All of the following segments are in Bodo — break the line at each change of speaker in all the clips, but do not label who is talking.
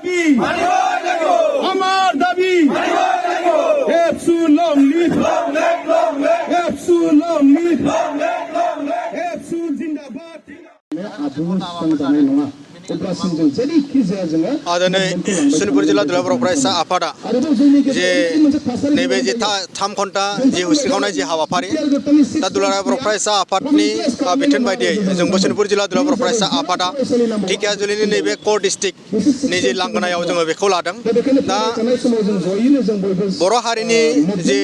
কি আমার দাবি এফসু লং লিভ এফসু লং লিভ এফসু জিন্দাবাদ आबुं संजानाय नङा अब्लासिम जों जेरैखि जाया जोङो
दिनै सनितपुर जिल्ला दुलाराय बर' फरायसा आफादा जे नैबे जे 3 घन्टा जे होस्रिखावनाय जे हाबाफारि दा दुलाराय बर' फरायसा आफादनि बिथोन बायदियै जोंबो सनितपुर जिल्ला दुलाराय बर' फरायसा आफादा ढेकियाजुलिनि नैबे कर डिस्ट्रिक्टनि जे लांगोनायाव जोङो बेखौ लादों दा बर' हारिनि जे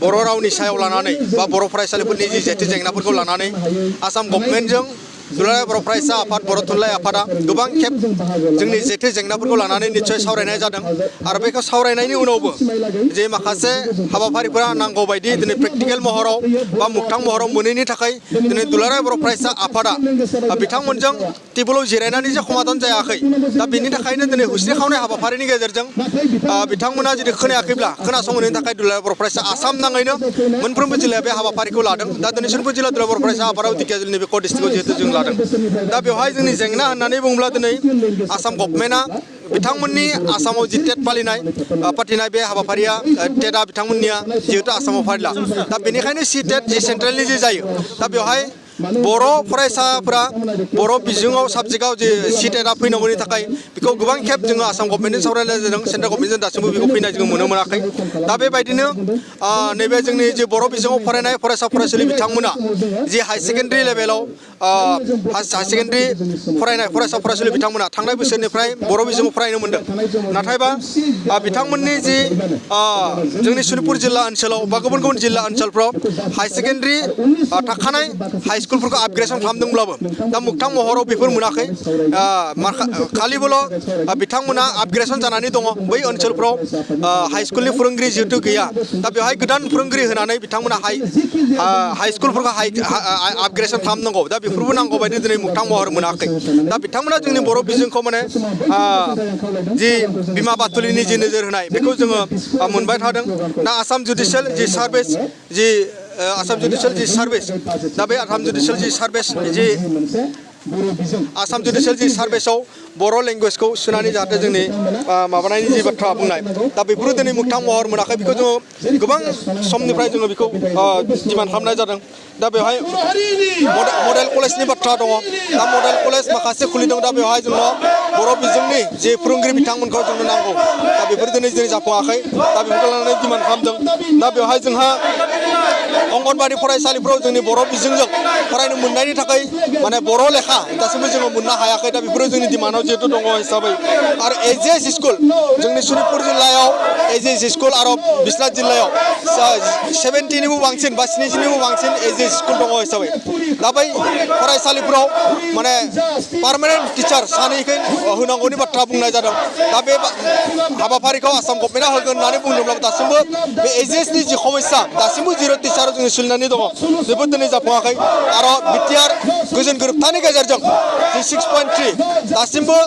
बर' रावनि सायाव लानानै बा बर' फरायसालिफोरनि जे जेथो जेंनाफोरखौ लानानै आसाम गभर्नमेन्टजों दुलाराय बर' फरायसा आफाद बर' थुनलाइ आफादा गोबां खेब जोंनि जेथो जेंनाफोरखौ लानानै निश्चय सावरायनाय जादों आरो बेखौ सावरायनायनि उनावबो जे माखासे हाबाफारिफोरा नांगौ बायदि दिनै प्रेक्टिकेल महराव बा मोगथां महराव मोनैनि थाखाय दिनै दुलाराय बर' फरायसा आफादा बिथांमोनजों टेबोलाव जिरायनानै जे समाधान जायाखै दा बेनि थाखायनो दिनै होस्रिखावनाय हाबाफारिनि गेजेरजों बिथांमोना जुदि खोनायाखैब्ला खोनासंनायनि थाखाय दुलाराय बर' फरायसा आसाम नाङैनो मोनफ्रोमबो जिल्लाया बे हाबाफारिखौ लादों दा दिनै सनितपुर जिल्ला दुलाराय बर' फरायसा आफादाव ढेकियाजुलिनि बे कर डिस्ट्रिक्टआव जिहेतु जों दा बेवहाय जोंनि जेंना होननानै बुङोब्ला दिनै आसाम गभर्नमेन्टआ बिथांमोननि आसामाव जि टेट फाथिनाय बे हाबाफारिया टेटआ बिथांमोननिया जिहेतु आसामाव फालिला दा बेनिखायनो सि टेट जि सेन्ट्रेलनि जे जायो दा बेवहाय बर' फरायसाफोरा बर' बिजोङाव साबजेक्टआव जे सि टेटआ फैनांगौनि थाखाय बेखौ गोबां खेब जोङो आसाम गभर्नमेन्टजों सावरायनाय जादों सेन्ट्रेल गभर्नमेन्टजों दासिमबो बेखौ फैनाय जोङो नुनो मोनाखै दा बेबायदिनो नैबे जोंनि जे बर' बिजोङाव फरायनाय फरायसा फरायसुलि बिथांमोना जे हाई सेकेन्डारि लेभेलाव हाई सेकेन्डारि फरायनाय फरायसा फरायसुलि बिथांमोना थांनाय बोसोरनिफ्राय बर' बिजोङाव फरायनो मोन्दों नाथायबा बिथांमोननि जि जोंनि सनितपुर जिल्ला ओनसोलाव बा गुबुन गुबुन जिल्ला ओनसोलफ्राव हाई सेकेन्डारि थाखानाय हाई स्कुलफोरखौ आपग्रेडसन खालामदोंब्लाबो दा मोगथां महराव बेफोर मोनाखै खालिबोल' बिथांमोना आपग्रेडसन जानानै दङ बै ओनसोलफ्राव हाई स्कुलनि फोरोंगिरि जिहेतु गैया दा बेवहाय गोदान फोरोंगिरि होनानै बिथांमोना हाई स्कुलफोरखौ आपग्रेडसन खालामनांगौ दा बेफोरबो नांगौ बायदि दिनै मोगथां महर मोनाखै दा बिथांमोना जोंनि बर' बिजोंखौ माने जि बिमा बाथुलिनि जि नोजोर होनाय बेखौ जोङो मोनबाय थादों दा आसाम जुडिसियेल जि सार्भिस जि आसाम जुडिसियेल जि सार्भिस दा बे आसाम जुडिसियेल जि सार्भिस जि आसाम जुडिसियेल जि सार्भिसाव बर' लेंगुवेजखौ सोनानै जाहाथे जोंनि माबानायनि जि बाथ्रा बुंनाय दा बेफोरो दिनै मोगथां महर मोनाखै बेखौ जोङो गोबां समनिफ्राय जोङो बेखौ डिमान्ड खालामनाय जादों दा बेवहाय मडेल कलेजनि बाथ्रा दङ दा मडेल कलेज माखासे खुलिदों दा बेवहाय जोंनो बर' बिजोंनि जे फोरोंगिरि बिथांमोनखौ जोंनो नांगौ दा बेफोर दिनै जाफुङाखै दा बेफोरखौ लानानै डिमान्ड खालामदों दा बेवहाय जोंहा अंगनबादि फरायसालिफोराव जोंनि बर' बिजोंजों फरायनो मोननायनि थाखाय माने बर' लेखा दासिमबो जोङो मोननो हायाखै दा बेफोरो जोंनि डिमान्डआव जिहेतु दङ हिसाबै आरो एजिएस स्कुल जोंनि सनितपुर जिल्लायाव एजिएस स्कुल आरो बिश्वनाथ जिल्लायाव 70निबो बांसिन बा 70निबो बांसिन एजिएस स्कुल दङ हिसाबै दा बै फरायसालिफोराव माने पार्मानेन्ट टिचार सानैखौ होनांगौनि बाथ्रा बुंनाय जादों दा बे हाबाफारिखौ आसाम गभर्नमेन्टआ होगोन होननानै बुंदोंब्लाबो दासिमबो बे एजिएसनि जि समस्या दासिमबो जिर' टिचार जोङो सोलिनानै दङ जोबोद दिनै जाफुङाखै आरो बिटिआर गोजोन गोरोबथानि गेजेरजों जि 6.3 दासिमबो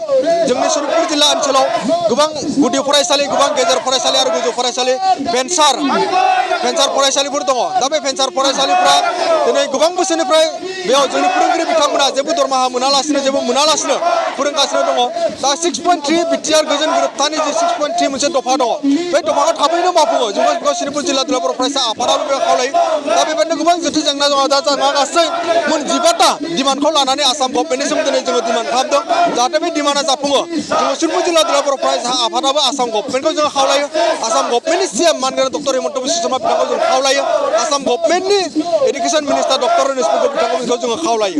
जोंनि सनितपुर जिल्ला ओनसोलाव गोबां गुदि फरायसालि गोबां गेजेर फरायसालि आरो गोजौ फरायसालि भेन्सार फरायसालिफोर दङ दा बे भेन्सार फरायसालिफ्रा दिनै गोबां बोसोरनिफ्राय बेयाव जोंनि फोरोंगिरि बिथांमोना जेबो दरमाहा मोनालासिनो जेबो मोनालासिनो फोरोंगासिनो दङ दा 6.3 बिटिआर गोजोन गोरोबथानि जि 6.3 मोनसे दफा दङ बे दफाखौ थाबैनो मावफुङो जों सनितपुर जिल्ला दुलाराय बर' फरायसा आफादाबो बे खावलायो दा बेबायदिनो गोबां जेथो जेंना दङ दा जोंहा गासै मोन 18टा डिमान्डखौ लानानै आसाम गभर्नमेन्टनिसिम दिनै जोङो डिमान्ड खालामदों जाहाथे बे डिमान्डआ जाफुङो जोङो सनितपुर जिल्ला दुलाराय बर' फरायसा आफादाबो आसाम गभर्नमेन्टखौ जोङो खावलायो आसाम गभर्नमेन्टनि सिएम मानगोनां डक्टर हिमन्त बिश्व शर्मा बिथांखौ जों खावलायो आसाम गभर्नमेन्टनि एडुकेसन मिनिस्टार डक्टर रमेश बिथांखौ जोङो खावलायो